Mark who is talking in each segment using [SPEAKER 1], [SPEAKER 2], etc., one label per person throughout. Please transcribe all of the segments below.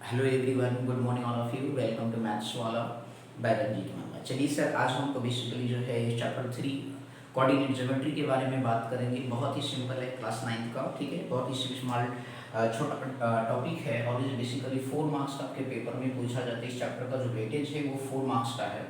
[SPEAKER 1] Hello everyone, good morning all of you. Welcome to maths वाला by Ranjeet मामा। चलिए sir, आज हमको बेसिकली जो है चैप्टर 3 कोऑर्डिनेट ज्योमेट्री के बारे में बात करेंगे। बहुत ही सिंपल है, क्लास 9 का, ठीक है। बहुत ही स्मॉल छोटा टॉपिक है और ये बेसिकली 4 मार्क्स का आपके पेपर में पूछा जाता है। इस चैप्टर का जो वेटेज है वो 4 मार्क्स का है,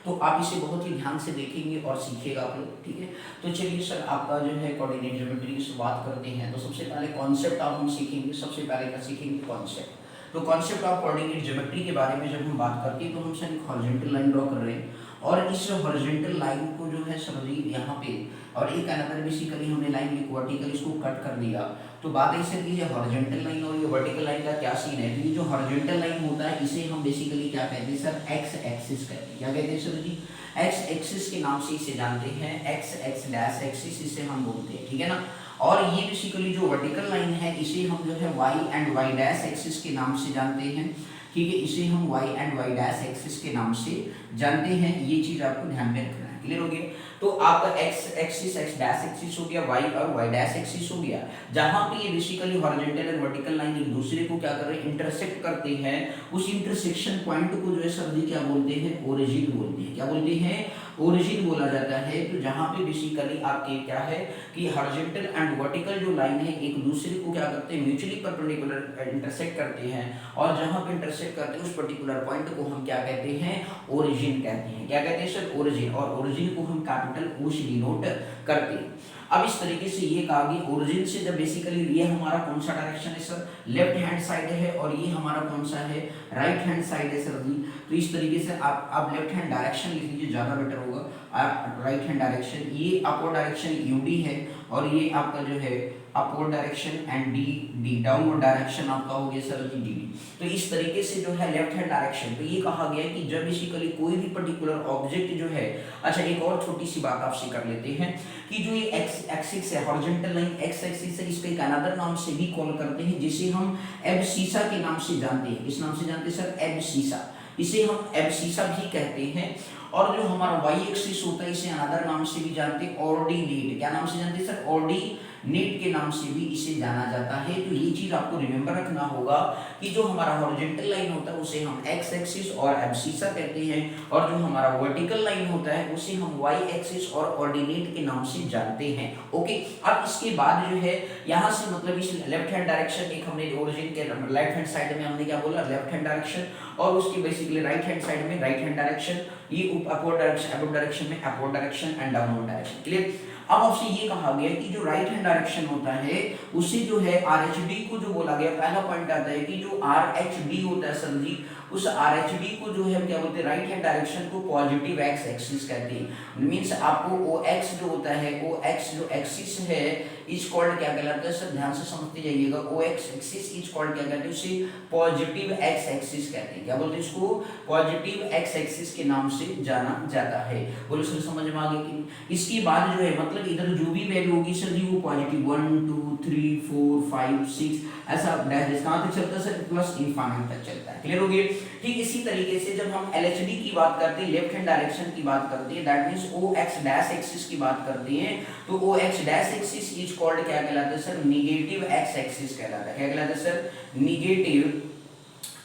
[SPEAKER 1] तो आप इसे बहुत ही ध्यान से देखेंगे और सीखिएगा आप लोग, ठीक है। तो चलिए सर, आपका जो है कोऑर्डिनेट ज्योमेट्री की बात करते हैं। तो सबसे पहले कॉन्सेप्ट आप हम सीखेंगे। सबसे पहले क्या सीखेंगे? कॉन्सेप्ट। तो कॉन्सेप्ट ऑफ कोऑर्डिनेट ज्योमेट्री के बारे में जब हम बात करते हैं तो हम सर एक हॉरिजॉन्टल लाइन ड्रॉ कर रहे हैं और इस हॉरिजॉन्टल लाइन को जो है सर यहाँ पे और एक अनदर बेसिकली हमने लाइन एक वर्टिकल इसको कट कर दिया। तो बात ऐसे की है हॉरिजॉन्टल लाइन और ये वर्टिकल लाइन का क्या सीन है। तो ये जो हॉरिजॉन्टल लाइन होता है इसे हम बेसिकली क्या कहते हैं सर? एक्स एक्सिस कहते हैं। क्या कहते हैं सर जी? एक्स एक्सिस के नाम से इसे जानते हैं। एक्स एक्स डैश एक्सिस इसे हम बोलते हैं, ठीक है ना। और ये बेसिकली जो वर्टिकल लाइन है इसे हम जो है Y and Y dash axis के नाम से जानते हैं, ठीक है। इसे हम Y and Y dash axis के नाम से जानते हैं। ये चीज आपको ध्यान में रखना है, क्लियर हो गया। तो आपका x axis x dash axis हो गया, वाई और वाई डैश एक्सिस हो गया। जहां पे ये बेसिकली हॉरिजॉन्टल और वर्टिकल लाइन एक दूसरे को क्या कर रहे हैं? इंटरसेक्ट करते हैं। उस इंटरसेक्शन पॉइंट को जो है सर जी क्या बोलते हैं? ओरिजिन बोलते हैं। क्या बोलते हैं? ओरिजिन बोला जाता है। तो जहां पे बेसिकली आपके क्या है कि हॉरिजॉन्टल एंड वर्टिकल जो लाइन है एक दूसरे को क्या करते हैं? म्यूचुअली परपेंडिकुलर इंटरसेक्ट करते हैं और जहां पे इंटरसेक्ट करते हैं उस पर्टिकुलर पॉइंट को हम क्या कहते हैं? ओरिजिन कहते हैं। क्या कहते हैं सर? ओरिजिन। और ओरिजिन को हम कैपिटल ओ से डिनोट करते हैं। अब इस तरीके से ये कहा गया ओरिजिन से जब बेसिकली ये हमारा कौन सा डायरेक्शन है सर? लेफ्ट हैंड साइड है और ये हमारा कौन सा है? राइट हैंड साइड है सर जी। तो इस तरीके से आप लेफ्ट हैंड डायरेक्शन लिख लीजिए, ज्यादा बेटर होगा। आप राइट हैंड डायरेक्शन, ये अपवर्ड डायरेक्शन यूडी है और ये आपका जो है upward direction and D D downward direction आपका हो गया सर जी डी। तो इस तरीके से जो है लेफ्ट हैंड डायरेक्शन। तो ये कहा गया कि जब बेसिकली कोई भी पर्टिकुलर ऑब्जेक्ट जो है, अच्छा एक और छोटी सी बात आपसे कर लेते हैं कि जो ये एक्स एक्सिस है, हॉरिजॉन्टल लाइन एक्स एक्सिस है, इसका एक अनदर नाम से भी कॉल करते हैं जिसे हम एब्सिसा के नाम से जानते हैं। किस नाम से जानते हैं सर? एब्सिसा। इसे हम एब्सिसा भी कहते हैं। और जो हमारा वाई एक्सिस होता है इसे अनदर नाम से भी जानते हैं, ऑर्डिनेट। क्या नाम से जानते हैं सर? ऑर्डिनेट के नाम से भी इसे जाना जाता है। तो ये चीज आपको रिमेंबर रखना होगा कि जो हमारा हॉरिजॉन्टल लाइन होता है उसे हम एक्स एक्सिस और एब्सिसा कहते हैं और जो हमारा वर्टिकल लाइन होता है उसे हम वाई एक्सिस और ऑर्डिनेट के नाम से जानते हैं। ओके, अब इसके बाद जो है यहाँ से मतलब इस लेफ्ट हैंड डायरेक्शन, एक हमने ओरिजिन के लेफ्ट हैंड साइड में हमने क्या बोला? लेफ्ट हैंड डायरेक्शन, और उसकी बेसिकली राइट हैंड साइड में राइट हैंड डायरेक्शन, ये अपवर्ड डायरेक्शन में upward direction and downward direction, clear. अब आपसे ये कहा गया कि जो राइट हैंड डायरेक्शन होता है उसे जो है आरएचडी को जो बोला गया, पहला पॉइंट आता है कि जो आरएचडी होता है सर जी, उस आरएचडी को जो है क्या बोलते हैं? राइट हैंड डायरेक्शन को पॉजिटिव एक्स एक्सिस कहते हैं। मींस आपको ओ एक्स जो होता है, ओ एक्स जो एक्सिस है इज कॉल्ड क्या कहलाता है सर? ध्यान से समझते जाइएगा। ओ एक्स एक्सिस इज कॉल्ड क्या कहते हैं? उसे पॉजिटिव एक्स एक्सिस कहते हैं। क्या बोलते हैं इसको? पॉजिटिव एक्स एक्सिस के नाम से जाना जाता है। बोलो सर, समझ में आ गया कि नहीं? इसके बाद जो है मतलब इधर जो भी वैल्यू होगी सर जी वो पॉजिटिव 1 2 3 4 5 6 ऐसा डैश कहां तक चलता है सर? प्लस इनफाइनाइट तक चलता है, क्लियर हो गया। ठीक इसी तरीके से जब हम एलएचडी की बात करते हैं, लेफ्ट हैंड डायरेक्शन की बात करते हैं, that means O X dash axis की बात करते हैं, तो O X dash axis is called क्या कहलाता है सर? नेगेटिव एक्स एक्सिस कहलाता है। क्या कहलाता है सर? नेगेटिव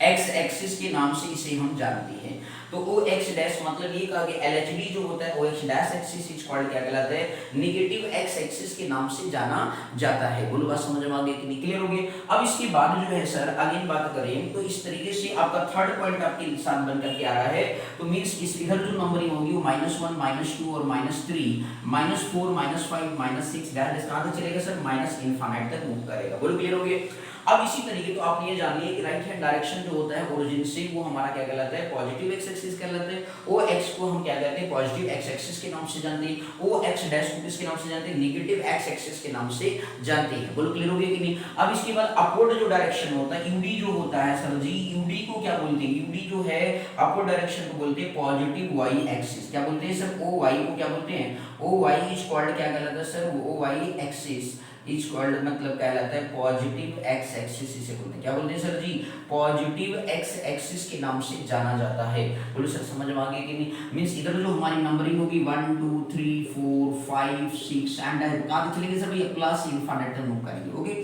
[SPEAKER 1] एक्स एक्सिस के नाम से इसे हम जानते हैं। तो ओ एक्स डैश मतलब ये कहा कि एलएचडी जो होता है O X dash axis is called क्या कहलाता है? नेगेटिव एक्स एक्सिस के नाम से जाना जाता है। बोलो बात समझ में आ गई कि नहीं? क्लियर हो गया। अब इसके बाद जो है सर अगेन बात करें तो इस तरीके से आपका थर्ड पॉइंट आपके साथ बन करके आ रहा है। तो मींस इस इधर जो नंबरिंग होगी वो -1 -2 और -3 -4 -5 -6 दैट कहां तक चलेगा सर? माइनस इनफाइनाइट तक मूव करेगा। बोलो क्लियर हो गया। अब इसी तरीके तो आपने ये जान लिया कि राइट हैंड डायरेक्शन जो होता है ओरिजिन से वो हमारा क्या कहलाता है? पॉजिटिव एक्स एक्सिस कहलाता है। ओ एक्स को हम क्या कहते हैं? पॉजिटिव एक्स एक्सिस के नाम से जानते हैं। ओ एक्स डैश को किसके नाम से जानते हैं? नेगेटिव एक्स एक्सिस के नाम से जानते हैं। बोलो क्लियर हो गया कि नहीं? अब इसके बाद अपवर्ड जो डायरेक्शन होता है यूडी जो होता है सर जी, यूडी को क्या बोलते हैं? यूडी जो है अपवर्ड डायरेक्शन को बोलते हैं पॉजिटिव वाई एक्सिस। क्या बोलते हैं सर? ओ वाई को क्या बोलते हैं? ओ वाई इज कॉल्ड क्या कहलाता है sir? O Y axis is called मतलब कहलाता है पॉजिटिव एक्स एक्सिस, इसे बोलते हैं। क्या बोलते हैं सर जी? पॉजिटिव एक्स एक्सिस के नाम से जाना जाता है। बोलो सर, समझ में आ गया कि नहीं? मींस इधर जो हमारी नंबरिंग होगी 1 2 3 4 5 6 एंड कहां तक चलेंगे सर? ये प्लस इनफाइनाइट तक मूव करेंगे। ओके,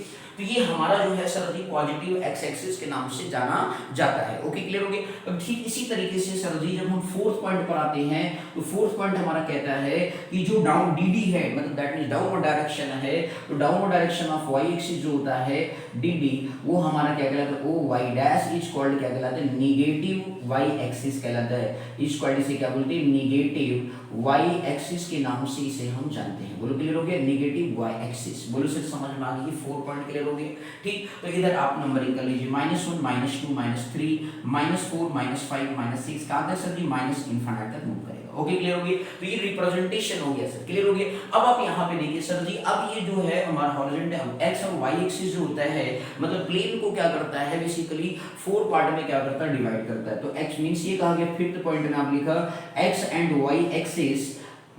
[SPEAKER 1] तो ये हमारा जो है सर जी पॉजिटिव एक्स एक्सिस के नाम से जाना जाता है। ओके, क्लियर हो गया। अब ठीक इसी तरीके से सर जी जब हम फोर्थ पॉइंट पर आते हैं तो फोर्थ पॉइंट हमारा कहता है कि जो डाउन dd है, मतलब दैट मींस डाउनवर्ड डायरेक्शन है, तो downward direction of y axis जो होता है dd, वो हमारा क्या कहलाता है, ओ y डैश इज कॉल्ड क्या कहलाता है, नेगेटिव y एक्सिस कहलाता है। इस कॉल्ड इसे क्या बोलते हैं, नेगेटिव y एक्सिस के नाम से इसे हम जानते हैं। बोलो क्लियर हो गया, नेगेटिव y एक्सिस। बोलो सिर्फ समझ में आ गई, 4 पॉइंट क्लियर हो गए। ठीक, तो इधर आप नंबरिंग कर लीजिए, -1 -2 -3 -4 -5 -6 का आंसर सर जी माइनस इनफिनिट तक मूव करेगा। ओके, क्लियर हो गया। तो ये रिप्रेजेंटेशन हो गया सर, क्लियर हो गया। अब आप यहाँ पे देखिए सर जी, अब ये जो है हमारा हॉरिजॉन्टल एक्स और वाई एक्सिस जो होता है, मतलब प्लेन को क्या करता है, बेसिकली 4 पार्ट में क्या करता है, डिवाइड करता है। तो x मींस ये कहा गया, फिफ्थ पॉइंट में आप लिखा x and y axis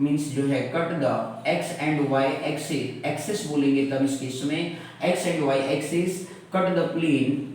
[SPEAKER 1] means जो है cut the x and y axis, axis बोलेंगे तब इस केस में x and y axis cut the plane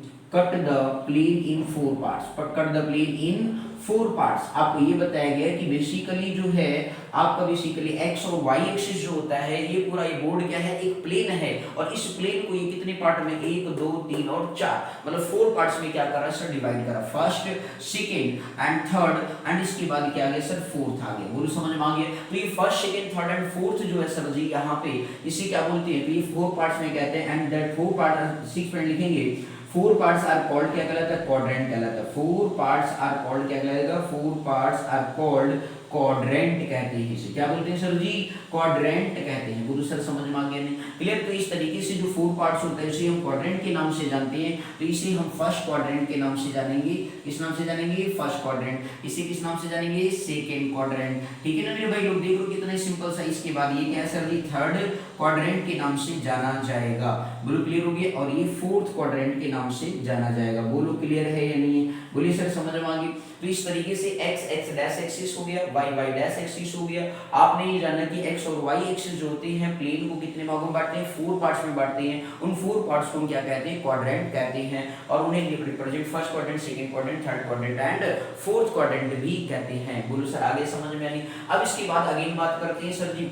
[SPEAKER 1] in 4 parts, cut the plane in 4 parts. आपको ये बताया गया है कि बेसिकली जो है आपका बेसिकली x और y एक्सिस जो होता है, ये पूरा ये बोर्ड क्या है, एक प्लेन है, और इस प्लेन को ये कितने पार्ट में, 1 2 3 और 4, मतलब 4 पार्ट्स में क्या कर रहा है सर, डिवाइड करा, first second and third, and इसके बाद क्या आ गया सर, फोर्थ आ गया। बोलो समझ में आ गया। तो ये first second third and fourth जो है सर जी यहाँ पे इसे क्या बोलते हैं, तो ये 4 पार्ट्स में कहते हैं, एंड दैट 4 पार्ट 6 पॉइंट लिखेंगे, 4 पार्ट्स आर कॉल्ड क्या कहलाता है, क्वाड्रेंट कहलाता है। 4 पार्ट्स आर कॉल्ड क्या कहलाएगा, 4 पार्ट्स आर कॉल्ड क्वाड्रेंट कहते हैं। इसे क्या बोलते हैं सर जी, क्वाड्रेंट कहते हैं। गुरु सर समझ में आ गया नहीं, क्लियर। तो इस तरीके से जो 4 पार्ट्स होता है उसे हम क्वाड्रेंट के नाम से जानते हैं। तो इसे हम फर्स्ट क्वाड्रेंट के नाम से जानेंगे। किस नाम से जानेंगे, फर्स्ट क्वाड्रेंट। इसे किस नाम से जानेंगे, सेकंड क्वाड्रेंट। ठीक है ना मेरे भाई लोग, देख लो कितना सिंपल सा। इसके बाद ये क्या है सर जी, थर्ड क्वाड्रेंट के नाम से जाना जाएगा। बोलो क्लियर हो गया। और ये फोर्थ क्वाड्रेंट के नाम से जाना जाएगा। बोलो क्लियर है या नहीं है, बोलिए सर समझ में आ गई। तो इस तरीके से x x डैश एक्सिस हो गया, y y डैश एक्सिस हो गया। आपने ये जाना कि x और y एक्सिस जो होते हैं प्लेन को कितने भागों में बांटते हैं, 4 पार्ट्स में बांटते हैं। उन 4 पार्ट्स को हम क्या कहते हैं, क्वाड्रेंट कहते हैं, और उन्हें represent first quadrant, second quadrant, third quadrant and fourth quadrant भी कहते हैं। बोलो सर आगे समझ में आई। अब इसके बाद अगेन बात करते हैं सर जी,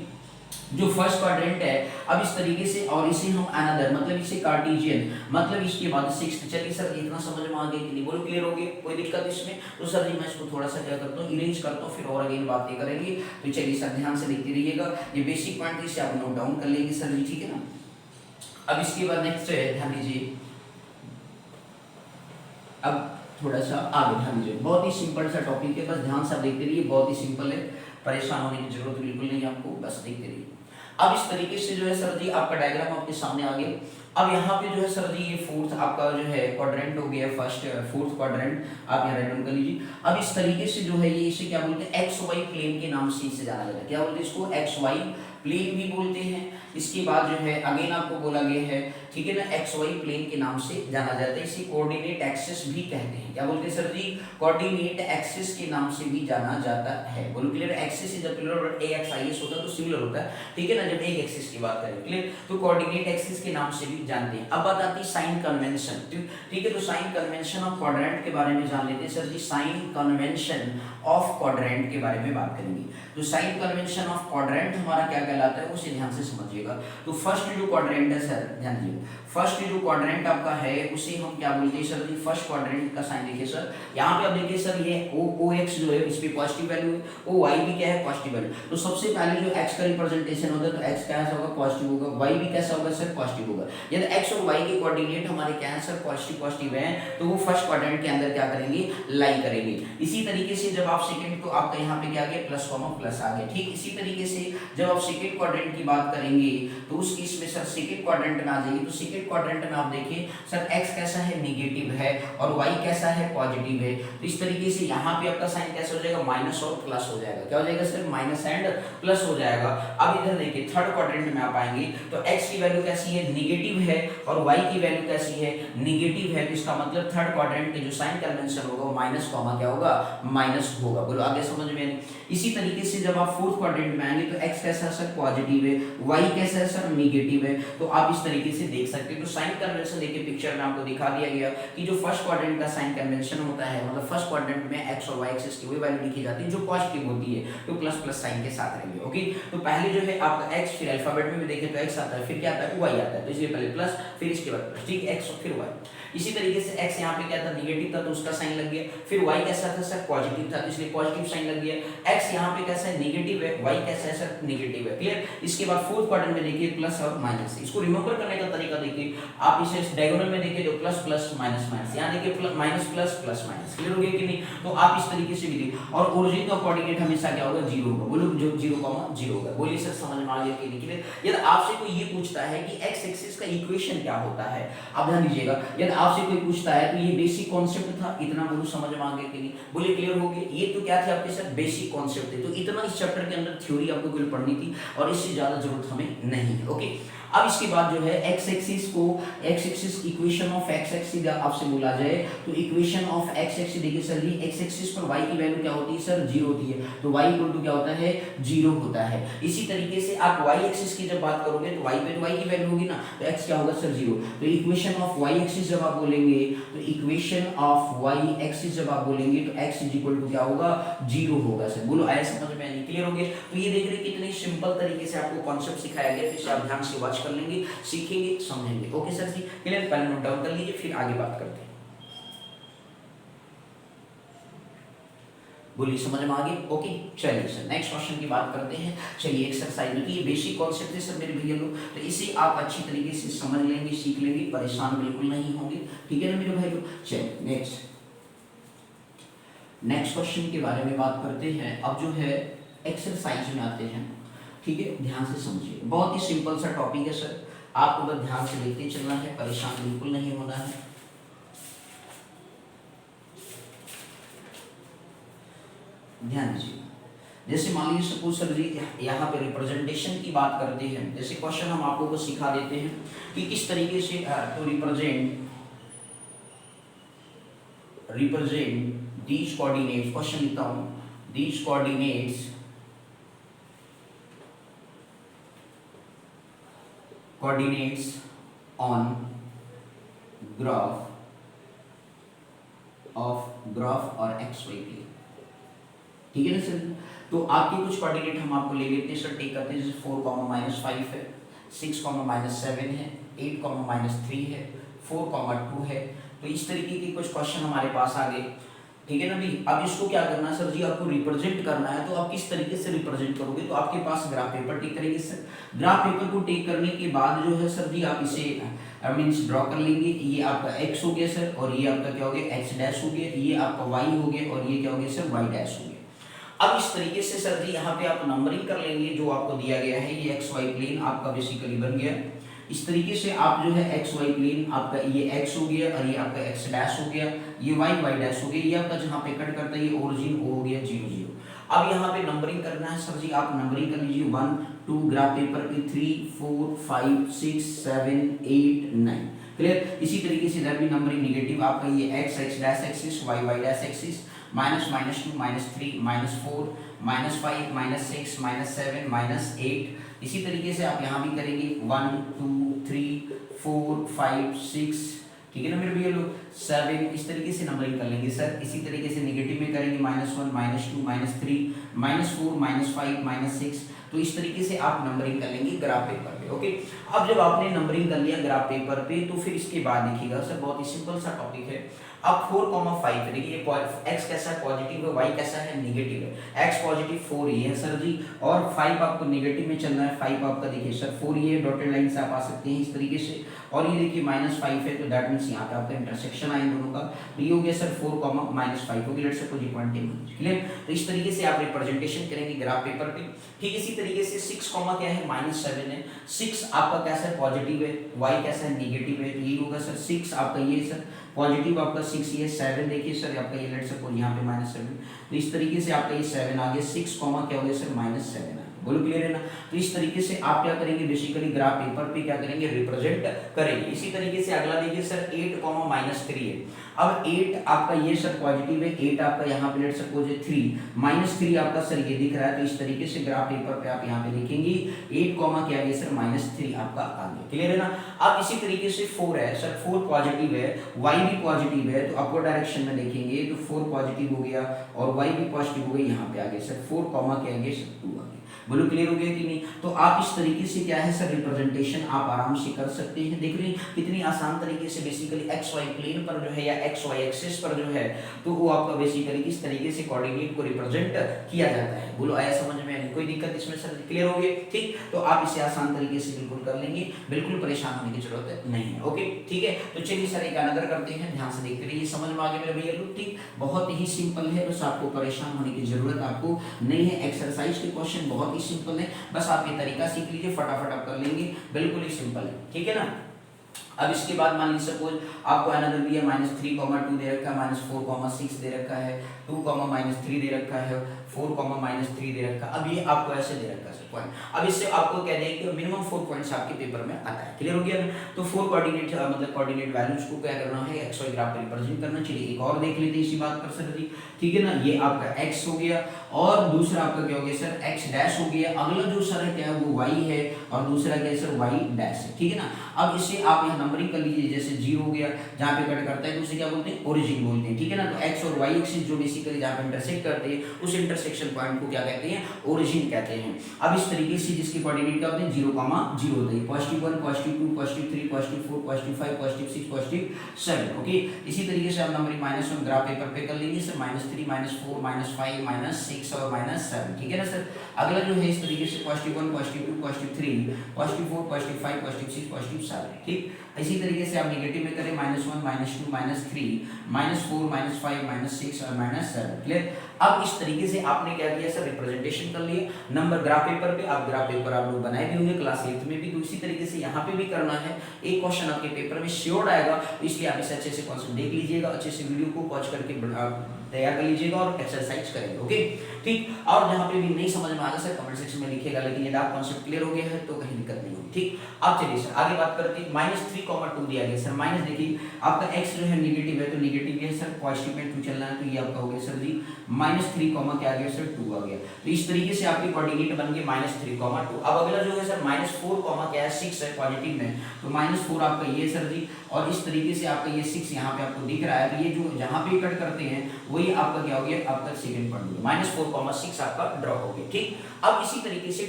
[SPEAKER 1] जो फर्स्ट क्वाड्रेंट है, अब इस तरीके से, और इसे हम अनदर, मतलब इसे कार्टेशियन, मतलब इसके बाद सिक्स्थ। चलिए सर इतना समझ में आ गया कि नहीं, बोलो क्लियर हो गया, कोई दिक्कत इसमें। तो सर जी मैं इसको थोड़ा सा क्या करता हूँ, इरेज करता हूँ, फिर और अगेन बातें करेंगे। तो चलिए सर ध्यान से देखते रहिएगा, ये बेसिक पॉइंट इसे आप नोट डाउन कर लेंगे सर जी, ठीक है ना। अब इसके बाद नेक्स्ट है, ध्यान दीजिए, अब थोड़ा सा आगे ध्यान दीजिए, बहुत ही सिंपल सा टॉपिक है, बस ध्यान से देखते रहिए, बहुत ही सिंपल है, परेशान होने की जरूरत बिल्कुल नहीं है आपको, बस देखते रहिए। अब इस तरीके से जो है सर जी आपका डायग्राम आपके सामने आ गया। अब यहाँ पे जो है सर जी ये फोर्थ आपका जो है क्वाड्रेंट हो गया, फर्स्ट फोर्थ क्वाड्रेंट, आप यहाँ राइट डाउन कर लीजिए। अब इस तरीके से जो है ये इसे क्या बोलते हैं, एक्स वाई प्लेन के नाम से इसे जाना जाता है। क्या बोलते हैं इसको, एक्स वाई प्लेन भी बोलते हैं। इसके बाद जो है अगेन आपको बोला गया है, ठीक है ना, एक्स वाई प्लेन के नाम से जाना जाता है। इसे कोऑर्डिनेट एक्सिस भी कहते हैं। क्या बोलते हैं सर जी, कोऑर्डिनेट एक्सिस के नाम से भी जाना जाता है। बोलो clear. Axis is the plural, A X I S होता है तो सिमिलर होता है, ठीक है ना, जब एक एक्सिस की बात करें, क्लियर। तो कोऑर्डिनेट एक्सिस के नाम से भी जानते हैं। अब बात आती है साइन कन्वेंशन, ठीक है। तो साइन कन्वेंशन ऑफ क्वाड्रेंट के बारे में जान लेते हैं sir ji. Sign convention of quadrant के बारे में बात करेंगे। तो साइन कन्वेंशन ऑफ क्वाड्रेंट हमारा क्या कहलाता है, उसे ध्यान से समझिएगा। तो फर्स्ट जो क्वाड्रेंट है सर, ध्यान दीजिए, फर्स्ट जो क्वाड्रेंट आपका है उसे हम क्या बोलते हैं सर जी, फर्स्ट क्वाड्रेंट का साइन देखिए सर, यहाँ पे आप देखिए सर, ये ओ एक्स जो है इस पे पॉजिटिव वैल्यू है, ओ वाई भी क्या है, पॉजिटिव वैल्यू। तो सबसे पहले जो एक्स का रिप्रेजेंटेशन होता है, तो एक्स कैसा होगा, पॉजिटिव होगा, वाई भी कैसा होगा सर, पॉजिटिव होगा। यदि एक्स और वाई के कोऑर्डिनेट हमारे क्या है सर, पॉजिटिव पॉजिटिव है, तो वो फर्स्ट क्वाड्रेंट के अंदर क्या करेंगे, लाई करेंगे। इसी तरीके से जब आप सेकंड, तो आपका यहाँ पे क्या आ गया, प्लस कॉमा प्लस आ गया, ठीक। इसी तरीके से जब आप सेकंड क्वाड्रेंट की बात करेंगे, तो उस केस में सर सेकंड क्वाड्रेंट में आ जाएगी। तो सेकंड क्वाड्रेंट में आप देखिए सर, एक्स कैसा है, नेगेटिव है, और वाई कैसा है, पॉजिटिव है। तो इस तरीके से यहाँ पे आपका साइन कैसे हो जाएगा, माइनस और प्लस हो जाएगा। क्या हो जाएगा सर, माइनस एंड प्लस हो जाएगा। अब इधर देखिए थर्ड क्वाड्रेंट में आप आएंगे, तो एक्स की वैल्यू कैसी है, नेगेटिव है, और वाई की वैल्यू कैसी है, नेगेटिव है। तो इसका मतलब थर्ड क्वाड्रेंट के जो साइन कन्वेंशन होगा वो माइनस कॉमा क्या होगा, माइनस होगा। बोलो आगे समझ में आएगी। इसी तरीके से जब आप फोर्थ क्वाड्रेंट में आएंगे, तो एक्स कैसा है सर, पॉजिटिव है, वाई कैसा है सर, नेगेटिव है। तो आप इस तरीके से देख देख सकते हो। तो साइन कन्वेंशन देखिए पिक्चर में आपको दिखा दिया गया कि जो फर्स्ट क्वाड्रेंट का साइन कन्वेंशन होता है, मतलब फर्स्ट क्वाड्रेंट में एक्स और वाई एक्सिस की वही वैल्यू लिखी जाती है जो पॉजिटिव होती है, तो प्लस प्लस साइन के साथ रहेंगे। ओके, तो पहले जो है आपका एक्स, फिर अल्फाबेट में भी देखें तो एक्स आता है, फिर क्या आता है वाई आता है, तो इसलिए पहले प्लस फिर इसके बाद प्लस, ठीक है, एक्स और फिर वाई। इसी तरीके से x यहाँ पे क्या था निगेटिव था तो उसका साइन लग गया, फिर y कैसा था सर पॉजिटिव था तो इसलिए पॉजिटिव साइन लग गया, x यहाँ पे कैसा है नेगेटिव है, y कैसा है सर नेगेटिव है। क्लियर। इसके बाद फोर्थ क्वाड्रेंट में देखिए प्लस और माइनस, इसको रिमेंबर करने का तरीका देखिए, आप इसे डायगोनल में देखिए तो प्लस प्लस माइनस माइनस, यहाँ देखिए minus plus plus minus. Clear हो गया कि नहीं? तो आप इस तरीके से भी देखिए, और ओरिजिन का कोऑर्डिनेट हमेशा क्या होगा 0 होगा। बोलो जो 0,0 होगा। बोलिए सर समझ में आ गया कि नहीं? क्लियर। यदि आपसे कोई ये पूछता है कि x एक्सिस का इक्वेशन क्या होता है, आप ध्यान दीजिएगा, यदि आपसे कोई पूछता है तो ये बेसिक कॉन्सेप्ट था, इतना बोलो समझ में आ गया कि नहीं? बोलिए क्लियर हो गया। ये तो क्या थे आपके साथ बेसिक कॉन्सेप्ट थे, तो इतना इस चैप्टर के अंदर थ्योरी आपको केवल पढ़नी थी और इससे ज्यादा जरूरत हमें नहीं है। ओके, अब इसके बाद जो है x एक्सिस को, x axis equation of x axis आपसे बोला जाए तो इक्वेशन ऑफ x एक्सिस देखिए सर जी, x एक्सिस पर y की वैल्यू क्या होती है सर 0 होती है, तो y इक्वल टू क्या होता है 0 होता है। इसी तरीके से आप y एक्सिस की जब बात करोगे तो y पे तो y की वैल्यू होगी ना, तो x क्या होगा सर 0, तो इक्वेशन ऑफ y एक्सिस जब आप बोलेंगे तो इक्वेशन ऑफ y एक्सिस जब आप बोलेंगे तो x इज इक्वल टू क्या होगा 0 होगा सर। बोलो आया समझ में? नहीं? क्लियर हो गया। तो ये देख रहे कितनी सिंपल तरीके से आपको कॉन्सेप्ट सिखाया गया, फिर आप ध्यान से वॉच कर लेंगे, सीखेंगे, समझेंगे। ओके सर जी, क्लियर। पहले नोट डाउन कर लीजिए फिर आगे बात करते हैं। बोलिए समझ में आ गई? ओके, चलिए सर नेक्स्ट क्वेश्चन की बात करते हैं। चलिए एक्सरसाइज में, ये बेसिक कॉन्सेप्ट है सर मेरे भैया लोग, तो इसे आप अच्छी तरीके से समझ लेंगे, सीख लेंगे, परेशान बिल्कुल नहीं होंगे। ठीक है ना मेरे भाई लोग? चलिए नेक्स्ट क्वेश्चन के बारे में बात करते हैं। अब जो है एक्सरसाइज में आते हैं। ठीक है, ध्यान से समझिए, बहुत ही सिंपल सा टॉपिक है सर, आपको बस ध्यान से देखते चलना है, परेशान बिल्कुल नहीं होना है। ध्यान दीजिए, जैसे मान लीजिए सपोज सर जी यहाँ पे रिप्रेजेंटेशन की बात करते हैं, जैसे क्वेश्चन हम आपको को सिखा देते हैं कि किस तरीके से तो रिप्रेजेंट दीज कोऑर्डिनेट्स, क्वेश्चन लिखता हूँ, दीज कोऑर्डिनेट्स on ग्राफ और एक्स वाई प्लेन। ठीक है ना सर? तो आपके कुछ कोऑर्डिनेट हम आपको ले लेते हैं सर, टेक करते हैं, जैसे 4,-5 है, 6,-7 है, 8,-3 है, 4,2 है। तो इस तरीके के कुछ क्वेश्चन हमारे पास आ गए। ठीक है ना भाई? अब इसको क्या करना है सर जी, आपको रिप्रेजेंट करना है, तो आप किस तरीके से रिप्रेजेंट करोगे? तो आपके पास ग्राफ पेपर टेक करेंगे सर, ग्राफ पेपर को टेक करने के बाद जो है सर जी आप इसे मीन्स ड्रॉ कर लेंगे। ये आपका x हो गया सर, और ये आपका क्या हो गया x डैश हो गया, ये आपका y हो गया, और ये क्या हो गया सर y डैश हो गया। अब इस तरीके से सर जी यहाँ पे आप नंबरिंग कर लेंगे, जो आपको दिया गया है ये एक्स वाई प्लेन आपका बेसिकली बन गया। इस तरीके से आप जो है एक्स वाई प्लेन आपका ये x हो गया, और ये आपका x डैश हो गया, ये y डैश हो गया, ये आपका जहाँ पे कट करता है ये ओरिजिन o हो गया 0 0। अब यहाँ पे नंबरिंग करना है सर जी, आप नंबरिंग कर लीजिए 1 2, ग्राफ पेपर पे 3 4 5 6 7 8 9। क्लियर? इसी तरीके से इधर भी नंबरिंग नेगेटिव आपका ये x dash axis, y dash axis, -2 -3 -4 -5 -6 -7 -8। इसी तरीके से आप यहाँ भी करेंगे 1 2 3 4 5 6। ठीक है ना मेरे भैया लोग? 7 इस तरीके से नंबरिंग कर लेंगे सर। इसी तरीके से नेगेटिव में करेंगे -1 -2 -3 -4 -5 -6। तो इस तरीके से आप नंबरिंग कर लेंगे ग्राफ पेपर पे। ओके, अब जब आपने नंबरिंग कर लिया ग्राफ पेपर पे, तो फिर इसके बाद देखिएगा सर बहुत ही सिंपल सा टॉपिक है। अब 4,5 देखिए x कैसा है पॉजिटिव है, y कैसा है नेगेटिव है। x पॉजिटिव 4 ये है सर जी, और 5 आपको नेगेटिव में चलना है। 5 आपका देखिए सर 4 ये डॉटेड लाइन से आप आ सकते हैं इस तरीके से, और ये देखिए -5 है, तो दैट मींस यहाँ पे आपका इंटरसेक्शन आए दोनों का, तो ये हो गया सर 4,-5 हो गया, लेट्स सपोज 20। क्लियर? तो इस तरीके से आप रिप्रेजेंटेशन करेंगे ग्राफ पेपर पे। ठीक इसी तरीके से 6, क्या है -7 है, 6 आपका कैसा है पॉजिटिव है, y कैसा है नेगेटिव है, तो ये होगा सर 6 आपका ये सर पॉजिटिव आपका 6 ये 7 देखिए सर आपका ये लेट्स सपोज यहाँ पे -7, तो इस तरीके से आपका ये 7 आ गया, 6, क्या हो गया सर -7 आ गया। बोलो क्लियर है ना। तो इस तरीके से आप क्या करेंगे, बेसिकली ग्राफ पेपर पे क्या करेंगे, रिप्रेजेंट करेंगे। इसी तरीके से अगला देखिए सर 8 -3 है। अब 8 आपका ये सर पॉजिटिव है, 8 आपका यहाँ पे लेट सपोज है 3 -3 आपका सर ये दिख रहा है। तो इस तरीके से ग्राफ पेपर पे आप यहाँ पे देखेंगे 8 क्या है सर -3 आपका आ गया। क्लियर है ना। अब इसी तरीके से 4 है सर, 4 पॉजिटिव है, y भी पॉजिटिव है, तो अपवर्ड डायरेक्शन में देखेंगे तो 4 पॉजिटिव हो गया और y भी पॉजिटिव हो गया। यहाँ पे आ गया सर 4 क्या आ गया सर 2 आ गया। बोलो क्लियर हो गया कि नहीं। तो आप इस तरीके से क्या है सर रिप्रेजेंटेशन आप आराम से कर सकते हैं। देख रहे हैं कितनी आसान तरीके से बेसिकली एक्स वाई प्लेन पर जो है या एक्स वाई एक्सिस पर जो है तो वो आपका बेसिकली किस तरीके से कोऑर्डिनेट को रिप्रेजेंट किया जाता है। बोलो आया समझ में, कोई दिक्कत इसमें सर, क्लियर हो गया। ठीक, तो आप इसे आसान तरीके से बिल्कुल कर लेंगे, बिल्कुल परेशान होने की जरूरत नहीं है। ओके ठीक है, तो चलिए सर एक अनदर करते हैं, ध्यान से देखते रहिए, समझ में आ गया मेरे भैया लोग। ठीक, बहुत ही सिंपल है, बस आपको परेशान होने की जरूरत आपको नहीं है। एक्सरसाइज के क्वेश्चन बहुत ही सिंपल है, बस आप ये तरीका सीख लीजिए, फटाफट आप कर लेंगे, बिल्कुल ही सिंपल है। ठीक है ना। अब इसके बाद मान लीजिए सपोज आपको अनदर दिया -3, 2 दे रखा है, -4, 6 दे रखा है, 2, -3 दे रखा है, 4, -3 दे रखा है। अब ये आपको ऐसे दे रखा है सर पॉइंट। अब इससे आपको कह दें कि मिनिमम 4 पॉइंट्स आपके पेपर में आता है। क्लियर हो गया ना। तो 4 कोऑर्डिनेट मतलब कोऑर्डिनेट वैल्यूज को क्या करना है, एक्स वाई ग्राफ पे रिप्रेजेंट करना। चलिए एक और देख लेते हैं इसी बात पर सर जी। ठीक है ना, ये आपका x हो गया और दूसरा आपका क्या हो गया सर x डैश हो गया। अगला जो सर है क्या है वो y है और दूसरा क्या है सर y डैश है। ठीक है ना। अब इससे आप यहाँ नंबरिंग कर लीजिए, जैसे 0 हो गया जहाँ पे कट करता है तो उसे क्या बोलते हैं, ओरिजिन बोलते हैं। ठीक है ना। तो x और y एक्सिस जो बेसिकली जहाँ पे इंटरसेक्ट करते हैं उस इंटरसेक्शन पॉइंट को क्या कहते हैं, ओरिजिन कहते हैं। अब इस तरीके से जिसके कोऑर्डिनेट क्या होते हैं 0, 0 होता है, +1, +2, +3, +4, +5, +6, +7। ओके, इसी तरीके से आप नंबरिंग -1 ग्राफ पेपर पे कर लेंगे सर, -3, -4, -5, -6 और -7। ठीक है ना सर। अगला जो है इस तरीके से +1, +2, +3, +4, +5, +6, +7। ठीक, इसी तरीके से आप नेगेटिव में करें -1, -2, -3, -4, -5, -6 और -7। क्लियर। अब इस तरीके से आपने क्या किया सर, रिप्रेजेंटेशन कर लिया नंबर ग्राफ पेपर पे। आप ग्राफ पेपर आप लोग बनाए भी होंगे क्लास 8 में भी, तो इसी तरीके से यहाँ पे भी करना है। एक क्वेश्चन आपके पेपर में श्योर आएगा, इसलिए आप इसे अच्छे से क्वेश्चन देख लीजिएगा, अच्छे से वीडियो को पॉज करके तैयार कर लीजिएगा और एक्सरसाइज करेंगे। ओके ठीक, और जहाँ पे भी नहीं समझ में आएगा सर कमेंट सेक्शन में लिखिएगा, लेकिन यदि आप कॉन्सेप्ट क्लियर हो गया है तो कहीं दिक्कत नहीं होगी। ठीक, अब चलिए सर आगे बात करते हैं। -3, 2 दिया गया सर, माइनस देखिए आपका x जो है नेगेटिव है तो नेगेटिव है सर, पॉजिटिव में 2 चलना है, तो ये आपका हो गया सर जी -3, क्या आ गया सर 2 आ गया। तो इस तरीके से आपके कोऑर्डिनेट बन गए -3, 2। अब अगला जो है सर -4, क्या है 6 है पॉजिटिव में, तो -4 आपका ये सर जी, और इस तरीके से आपका ये 6 यहाँ पे आपको दिख रहा है, तो ये जो जहाँ पे कट करते हैं वही आपका क्या हो गया, आपका सेकंड पॉइंट हो गया, -4, 6 आपका ड्रॉ हो गया। ठीक, अब इसी तरीके से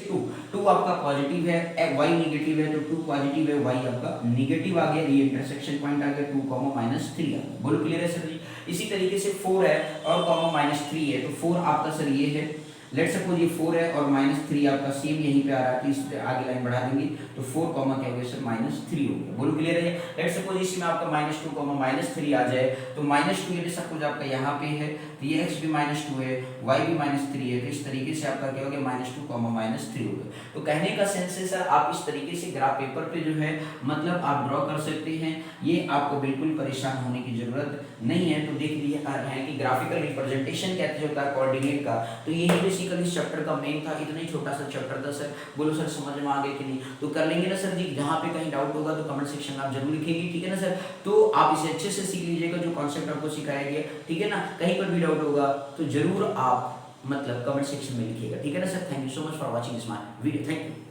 [SPEAKER 1] 2 आपका पॉजिटिव है, y नेगेटिव है, तो 2 पॉजिटिव है, y आपका नेगेटिव आ गया, ये इंटरसेक्शन पॉइंट आ गया 2, -3 आ गया। बोलो क्लियर है सर जी। इसी तरीके से 4 है और -3 है, तो 4 आपका सर ये है, लेट सपोज ये 4 है और -3 आपका सेम यहीं पे आ रहा है, तो इस पे आगे लाइन बढ़ा देंगे तो 4, क्या हो गया सर -3 हो गया। बोलो क्लियर है। लेट सपोज इसमें आपका -2, -3 आ जाए, तो -2 ये सपोज आपका यहाँ पे है, तो ये x भी -2 है, y भी -3 है, तो इस तरीके से आपका क्या हो गया -2, -3 हो गया। तो कहने का सेंस है सर आप इस तरीके से ग्राफ पेपर पे जो है मतलब आप ड्रॉ कर सकते हैं, ये आपको बिल्कुल परेशान होने की जरूरत नहीं है। तो देख लीजिए है कि ग्राफिकल रिप्रेजेंटेशन कैसे होता है कोऑर्डिनेट का, तो यही बेसिकली इस चैप्टर का मेन था। इतना ही छोटा सा चैप्टर था सर, बोलो सर समझ में आ गया कि नहीं। तो कर लेंगे ना सर जी, जहाँ पे कहीं डाउट होगा तो कमेंट सेक्शन में आप जरूर लिखेंगे। ठीक है ना सर, तो आप इसे अच्छे से सीख लीजिएगा जो कॉन्सेप्ट आपको सिखाया गया। ठीक है ना, कहीं पर भी डाउट होगा तो जरूर आप मतलब कमेंट सेक्शन में लिखिएगा। ठीक है ना sir, thank you so much for watching this my video, thank you.